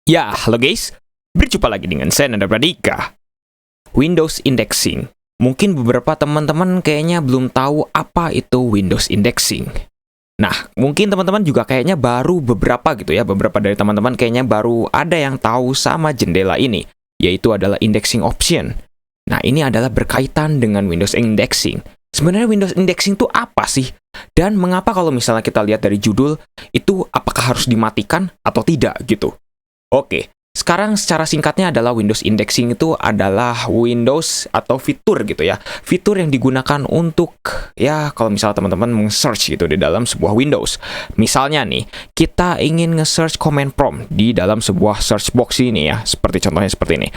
Ya, halo guys. Berjumpa lagi dengan saya Nanda Pradika. Windows Indexing. Mungkin beberapa teman-teman kayaknya belum tahu apa itu Windows Indexing. Nah, mungkin teman-teman juga kayaknya baru beberapa gitu ya. Beberapa dari teman-teman kayaknya baru ada yang tahu sama jendela ini, yaitu adalah indexing option. Nah, ini adalah berkaitan dengan Windows Indexing. Sebenarnya Windows Indexing itu apa sih? Dan mengapa kalau misalnya kita lihat dari judul, itu apakah harus dimatikan atau tidak gitu? Oke, sekarang secara singkatnya adalah Windows Indexing itu adalah Windows atau fitur gitu ya. Fitur yang digunakan untuk, ya kalau misalnya teman-teman nge-search gitu di dalam sebuah Windows. Misalnya nih, kita ingin nge-search command prompt di dalam sebuah search box ini ya. Contohnya seperti ini.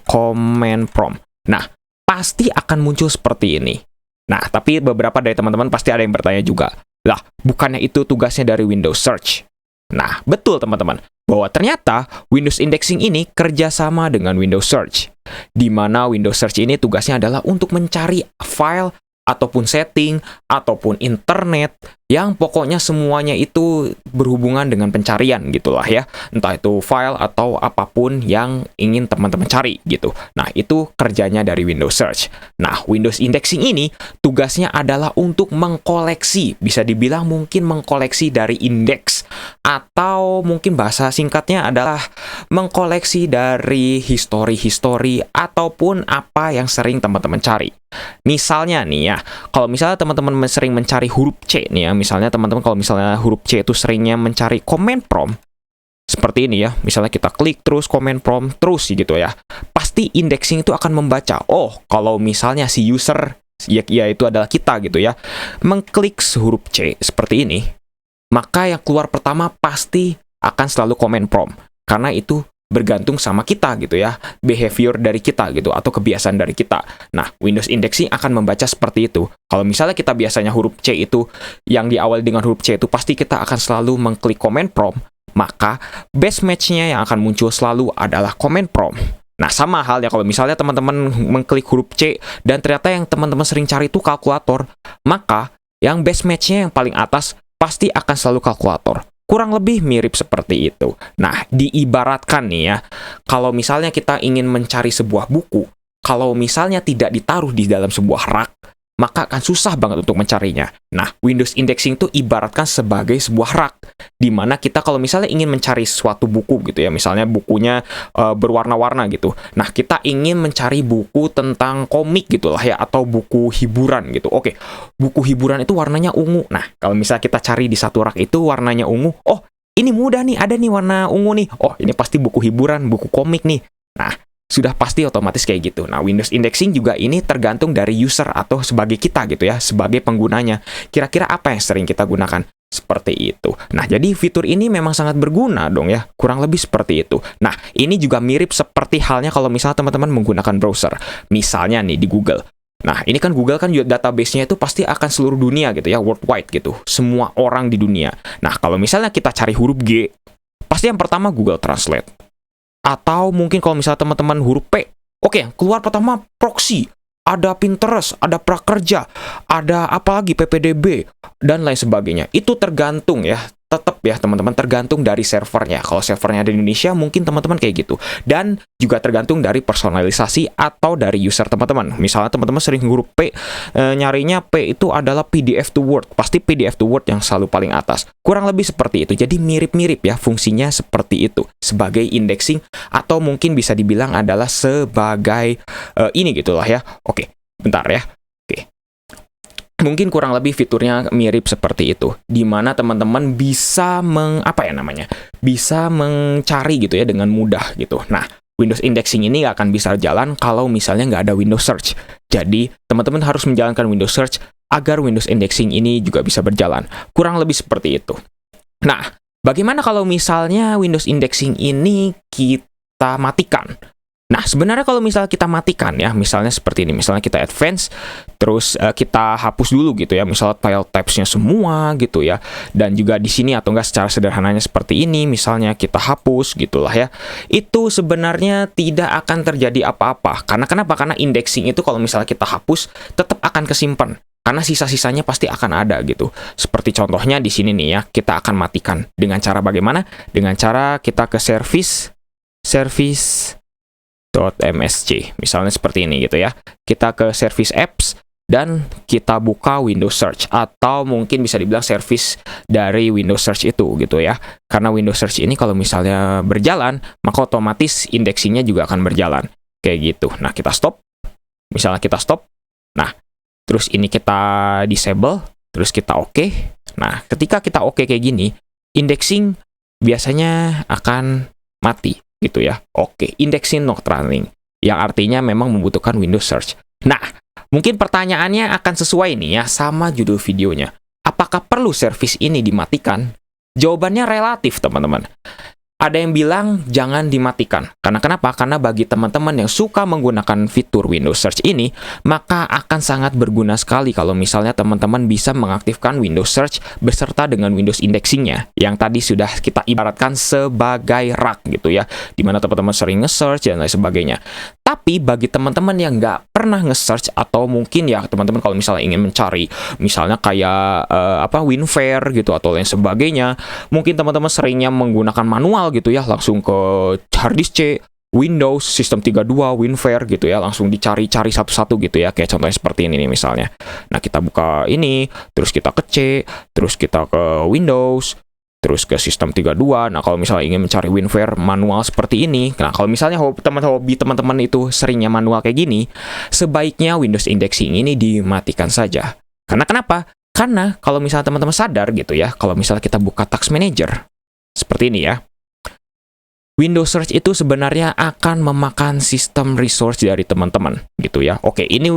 Command prompt. Nah, pasti akan muncul seperti ini. Nah, tapi beberapa dari teman-teman pasti ada yang bertanya juga. Lah, bukannya itu tugasnya dari Windows Search? Nah, betul teman-teman, bahwa ternyata Windows Indexing ini kerjasama dengan Windows Search, di mana Windows Search ini tugasnya adalah untuk mencari file ataupun setting, ataupun internet, yang pokoknya semuanya itu berhubungan dengan pencarian gitulah ya. Entah itu file atau apapun yang ingin teman-teman cari gitu. Nah, itu kerjanya dari Windows Search. Nah, Windows Indexing ini tugasnya adalah untuk mengkoleksi, bisa dibilang mungkin mengkoleksi dari indeks, atau mungkin bahasa singkatnya adalah mengkoleksi dari history ataupun apa yang sering teman-teman cari. Misalnya nih ya, kalau misalnya teman-teman sering mencari huruf C nih ya, misalnya teman-teman kalau misalnya huruf C itu seringnya mencari command prompt, seperti ini ya, misalnya kita klik terus command prompt terus gitu ya, pasti indexing itu akan membaca, oh kalau misalnya si user, ya itu adalah kita gitu ya, mengklik huruf C seperti ini, maka yang keluar pertama pasti akan selalu command prompt, karena itu bergantung sama kita gitu ya, behavior dari kita gitu, atau kebiasaan dari kita. Nah, Windows Indexing akan membaca seperti itu. Kalau misalnya kita biasanya huruf C itu, yang diawali dengan huruf C itu, pasti kita akan selalu mengklik command prompt, maka best match-nya yang akan muncul selalu adalah command prompt. Nah, sama halnya kalau misalnya teman-teman mengklik huruf C, dan ternyata yang teman-teman sering cari itu kalkulator, maka yang best match-nya yang paling atas pasti akan selalu kalkulator. Kurang lebih mirip seperti itu. Nah, diibaratkan nih ya, kalau misalnya kita ingin mencari sebuah buku, kalau misalnya tidak ditaruh di dalam sebuah rak, maka akan susah banget untuk mencarinya. Nah, Windows Indexing itu ibaratkan sebagai sebuah rak, di mana kita kalau misalnya ingin mencari suatu buku gitu ya, misalnya bukunya berwarna-warna gitu. Nah, kita ingin mencari buku tentang komik gitu lah ya, atau buku hiburan gitu. Oke, buku hiburan itu warnanya ungu. Nah, kalau misalnya kita cari di satu rak itu warnanya ungu, oh ini mudah nih, ada nih warna ungu nih. Oh, ini pasti buku hiburan, buku komik nih. Nah, sudah pasti otomatis kayak gitu. Nah, Windows Indexing juga ini tergantung dari user atau sebagai kita gitu ya, sebagai penggunanya. Kira-kira apa yang sering kita gunakan? Seperti itu. Nah, jadi fitur ini memang sangat berguna dong ya. Kurang lebih seperti itu. Nah, ini juga mirip seperti halnya kalau misalnya teman-teman menggunakan browser. Misalnya nih di Google. Nah, ini kan Google kan juga database-nya itu pasti akan seluruh dunia gitu ya, worldwide gitu. Semua orang di dunia. Nah, kalau misalnya kita cari huruf G, pasti yang pertama Google Translate. Atau mungkin kalau misalnya teman-teman huruf P, oke, keluar pertama proxy, ada Pinterest, ada Prakerja, ada apalagi PPDB, dan lain sebagainya. Itu tergantung ya, tetap ya teman-teman, tergantung dari servernya. Kalau servernya di Indonesia, mungkin teman-teman kayak gitu. Dan juga tergantung dari personalisasi atau dari user teman-teman. Misalnya teman-teman sering huruf P, nyarinya P itu adalah PDF to Word. Pasti PDF to Word yang selalu paling atas. Kurang lebih seperti itu. Jadi mirip-mirip ya fungsinya seperti itu. Sebagai indexing, atau mungkin bisa dibilang adalah sebagai ini gitulah ya. Oke, bentar ya. Oke. Mungkin kurang lebih fiturnya mirip seperti itu, di mana teman-teman bisa bisa mencari gitu ya dengan mudah gitu. Nah, Windows Indexing ini nggak akan bisa jalan kalau misalnya nggak ada Windows Search. Jadi, teman-teman harus menjalankan Windows Search agar Windows Indexing ini juga bisa berjalan. Kurang lebih seperti itu. Nah, bagaimana kalau misalnya Windows Indexing ini kita matikan? Nah, sebenarnya kalau misalnya kita matikan ya, misalnya seperti ini, misalnya kita advance, terus kita hapus dulu gitu ya, misalnya file types-nya semua gitu ya, dan juga di sini atau enggak secara sederhananya seperti ini, misalnya kita hapus gitulah ya, itu sebenarnya tidak akan terjadi apa-apa. Karena kenapa? Karena indexing itu kalau misalnya kita hapus, tetap akan kesimpan. Karena sisa-sisanya pasti akan ada gitu. Seperti contohnya di sini nih ya, kita akan matikan. Dengan cara bagaimana? Dengan cara kita ke service.msc. Misalnya seperti ini gitu ya. Kita ke service apps, dan kita buka Windows Search, atau mungkin bisa dibilang service dari Windows Search itu gitu ya. Karena Windows Search ini kalau misalnya berjalan, maka otomatis indeksingnya juga akan berjalan. Kayak gitu. Nah, kita stop. Misalnya kita stop. Nah, terus ini kita disable, terus kita oke. Nah, ketika kita oke kayak gini, indexing biasanya akan mati gitu ya. Oke, indexing not running, yang artinya memang membutuhkan Windows Search. Nah, mungkin pertanyaannya akan sesuai nih ya sama judul videonya. Apakah perlu service ini dimatikan? Jawabannya relatif, teman-teman. Ada yang bilang jangan dimatikan. Karena kenapa? Karena bagi teman-teman yang suka menggunakan fitur Windows Search ini, maka akan sangat berguna sekali kalau misalnya teman-teman bisa mengaktifkan Windows Search beserta dengan Windows indexingnya, yang tadi sudah kita ibaratkan sebagai rak gitu ya, dimana teman-teman sering nge-search dan lain sebagainya. Tapi bagi teman-teman yang nggak pernah nge-search, atau mungkin ya teman-teman kalau misalnya ingin mencari, misalnya kayak WinFare gitu atau lain sebagainya, mungkin teman-teman seringnya menggunakan manual gitu ya, langsung ke harddisk C, Windows, System 32, WinFare gitu ya, langsung dicari-cari satu-satu gitu ya, kayak contohnya seperti ini nih misalnya. Nah, kita buka ini, terus kita ke C, terus kita ke Windows, terus ke System 32. Nah, kalau misalnya ingin mencari WinFare manual seperti ini, nah kalau misalnya hobi teman-teman itu seringnya manual kayak gini, sebaiknya Windows Indexing ini dimatikan saja. Karena kenapa? Karena kalau misalnya teman-teman sadar gitu ya, kalau misalnya kita buka Task Manager, seperti ini ya, Windows Search itu sebenarnya akan memakan sistem resource dari teman-teman gitu ya. Oke, ini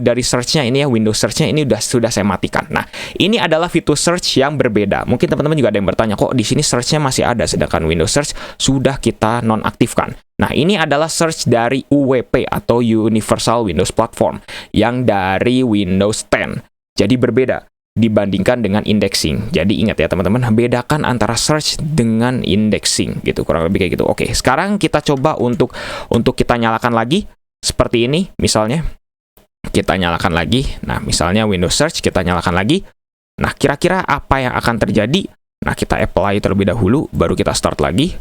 dari search-nya ini ya, Windows Search-nya ini sudah saya matikan. Nah, ini adalah fitur search yang berbeda. Mungkin teman-teman juga ada yang bertanya, kok di sini search-nya masih ada sedangkan Windows Search sudah kita nonaktifkan. Nah, ini adalah search dari UWP atau Universal Windows Platform yang dari Windows 10. Jadi berbeda dibandingkan dengan indexing. Jadi ingat ya teman-teman, bedakan antara search dengan indexing gitu, kurang lebih kayak gitu. Oke, sekarang kita coba untuk kita nyalakan lagi seperti ini misalnya. Kita nyalakan lagi. Nah, misalnya Windows Search kita nyalakan lagi. Nah, kira-kira apa yang akan terjadi? Nah, kita apply terlebih dahulu, baru kita start lagi.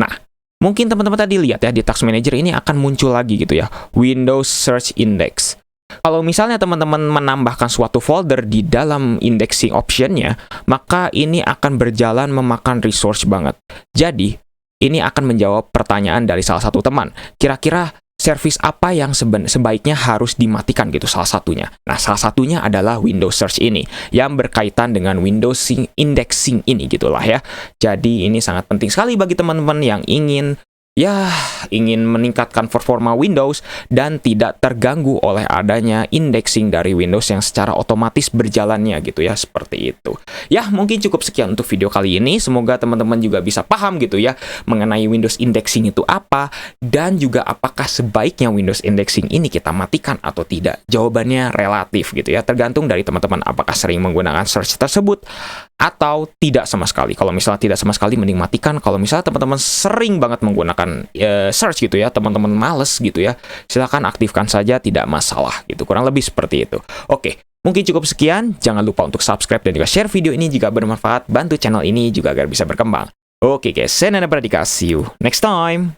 Nah, mungkin teman-teman tadi lihat ya, di Task Manager ini akan muncul lagi gitu ya, Windows Search Index. Kalau misalnya teman-teman menambahkan suatu folder di dalam indexing option-nya, maka ini akan berjalan memakan resource banget. Jadi, ini akan menjawab pertanyaan dari salah satu teman. Kira-kira service apa yang sebaiknya harus dimatikan gitu salah satunya. Nah, salah satunya adalah Windows Search ini, yang berkaitan dengan Windows Indexing ini gitulah ya. Jadi, ini sangat penting sekali bagi teman-teman yang ingin meningkatkan performa Windows dan tidak terganggu oleh adanya indexing dari Windows yang secara otomatis berjalannya gitu ya, seperti itu. Ya, mungkin cukup sekian untuk video kali ini. Semoga teman-teman juga bisa paham gitu ya mengenai Windows Indexing itu apa, dan juga apakah sebaiknya Windows Indexing ini kita matikan atau tidak. Jawabannya relatif gitu ya, tergantung dari teman-teman apakah sering menggunakan search tersebut atau tidak sama sekali. Kalau misalnya tidak sama sekali, mending matikan. Kalau misalnya teman-teman sering banget menggunakan search gitu ya, teman-teman males gitu ya, silakan aktifkan saja, tidak masalah gitu. Kurang lebih seperti itu. Oke, mungkin cukup sekian. Jangan lupa untuk subscribe dan juga share video ini jika bermanfaat. Bantu channel ini juga agar bisa berkembang. Oke guys, saya Nana Pradika. See you next time.